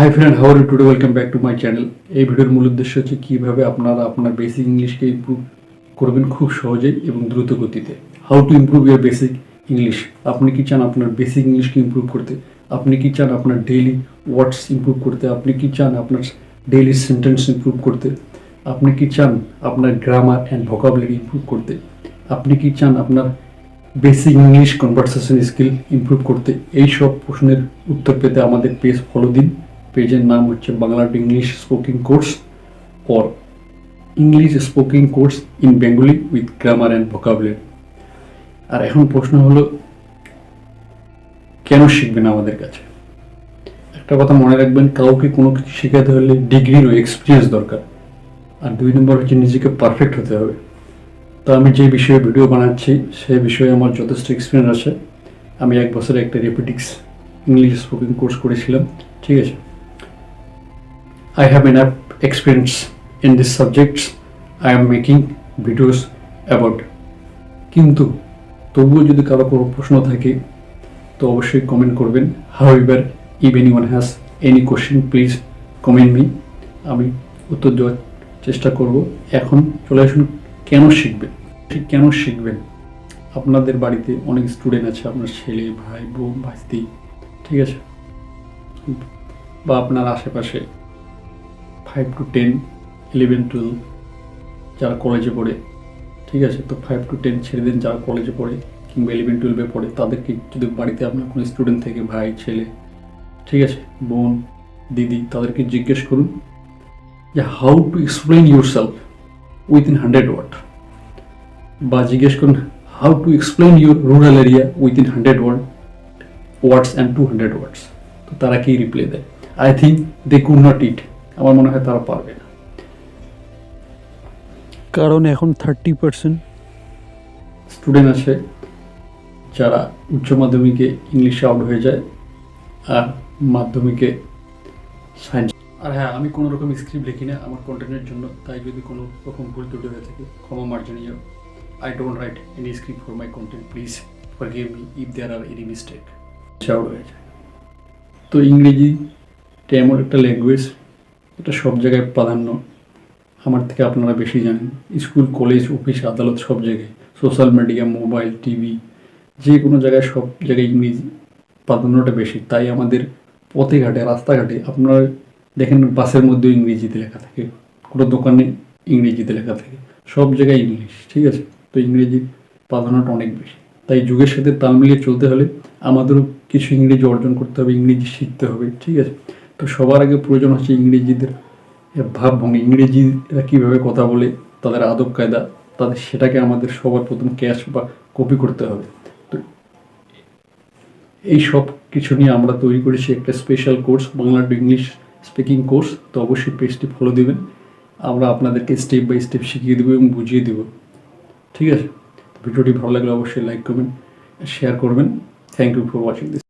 High friend, how are you today? Welcome back to my channel. এই ভিডিওর মূল উদ্দেশ্য হচ্ছে কীভাবে আপনারা আপনার বেসিক ইংলিশকে ইমপ্রুভ করবেন খুব সহজেই এবং দ্রুত গতিতে। How to improve year basic English. আপনি কি চান আপনার বেসিক ইংলিশকে ইমপ্রুভ করতে? আপনি কি চান আপনার ডেইলি ওয়ার্ডস ইমপ্রুভ করতে? আপনি কি চান আপনার ডেইলি সেন্টেন্স ইমপ্রুভ করতে? আপনি কি চান আপনার গ্রামার অ্যান্ড ভোকাবুলারি ইমপ্রুভ করতে? আপনি কি চান আপনার basic English conversation skill improve করতে? এই সব প্রশ্নের উত্তর পেতে আমাদের পেজ ফলো দিন। পেজের নাম হচ্ছে Bangla to English spoken course or English spoken course in Bengali with grammar and vocabulary. আর এখন প্রশ্ন হলো, কেন শিখবেন আমাদের কাছে? একটা কথা মনে রাখবেন, কাউকে কোনো কিছু শেখাতে হলে ডিগ্রির ও এক্সপিরিয়েন্স দরকার। আর 2 নম্বর হচ্ছে নিজেকে পারফেক্ট হতে হবে। তো আমি যে বিষয়ে ভিডিও বানাচ্ছি সেই বিষয়ে আমার যথেষ্ট এক্সপিরিয়েন্স আছে। আমি 1 বছরে একটা রেপিটিক্স ইংলিশ স্পোকিং কোর্স করেছিলাম, ঠিক আছে। I have enough experience in these subjects. I am making videos about. কিন্তু তবুও যদি কারো কোনো প্রশ্ন থাকে তো অবশ্যই কমেন্ট করবেন। However, if anyone has any question, please comment me. আমি উত্তর দেওয়ার চেষ্টা করব। এখন চলে আসুন, কেন শিখবেন? ঠিক কেন শিখবেন? আপনাদের বাড়িতে অনেক স্টুডেন্ট আছে, আপনার ছেলে, ভাই, বোন, ভাস্তি, ঠিক আছে, বা আপনার আশেপাশে 5 to 10, 11, 12 যারা কলেজে পড়ে, ঠিক আছে। তো 5 to 10 ছেড়ে দিন, যারা কলেজে পড়ে কিংবা 11, 12-এ পড়ে, তাদেরকে যদি বাড়িতে আপনার কোনো স্টুডেন্ট থেকে, ভাই, ছেলে, ঠিক আছে, বোন, দিদি, তাদেরকে জিজ্ঞেস করুন যে how to explain yourself within 100 word, বা জিজ্ঞেস করুন how to explain your rural area within 100 words and 200 words. তো তারা কি রিপ্লাই দেয়? I think they could not it. আমার মনে হয় তারা পারবে না, কারণ এখন 30% স্টুডেন্ট আছে যারা উচ্চ মাধ্যমিকে ইংলিশে আউট হয়ে যায় আর মাধ্যমিকে সায়েন্স। আর হ্যাঁ, আমি কোনো রকম স্ক্রিপ্ট লিখি না আমার কন্টেন্টের জন্য, তাই যদি কোনো রকম ভুল ত্রুটি হয়ে থাকে ক্ষমা মার্জনীয়। I don't write any script for my content, please forgive me if there are any mistake. Out হয়ে যায়। তো ইংরেজিটা এমন একটা ল্যাঙ্গুয়েজ, এটা সব জায়গায় প্রাধান্য। আমার থেকে আপনারা বেশি জানেন। স্কুল, কলেজ, অফিস, আদালত, সব জায়গায়, সোশ্যাল মিডিয়া, মোবাইল, টিভি, যে কোনো জায়গায়, সব জায়গায় ইংরেজি প্রাধান্যটা বেশি। তাই আমাদের পথে ঘাটে, রাস্তাঘাটে আপনারা দেখেন বাসের মধ্যেও ইংরেজিতে লেখা থাকে, কোনো দোকানে ইংরেজিতে লেখা থাকে, সব জায়গায় ইংলিশ, ঠিক আছে। তো ইংরেজির প্রাধান্যটা অনেক বেশি। তাই যুগের সাথে তাল মিলিয়ে চলতে হলে আমাদেরও কিছু ইংরেজি অর্জন করতে হবে, ইংরেজি শিখতে হবে, ঠিক আছে। তো সবার আগে প্রয়োজন হচ্ছে ইংরেজিদের ভাবভঙ্গি, ইংরেজিরা কীভাবে কথা বলে, তাদের আদব কায়দা, তাদের সেটাকে আমাদের সবার প্রথম ক্যাচ বা কপি করতে হবে। তো এই সব কিছু নিয়ে আমরা তৈরি করেছি একটা special course, Bangla to English speaking course. তো অবশ্যই পেজটি ফলো দেবেন। আমরা আপনাদেরকে স্টেপ বাই স্টেপ শিখিয়ে দেবো এবং বুঝিয়ে দেবো, ঠিক আছে। ভিডিওটি ভালো লাগলে অবশ্যই লাইক করবেন, শেয়ার করবেন। Thank you for watching this.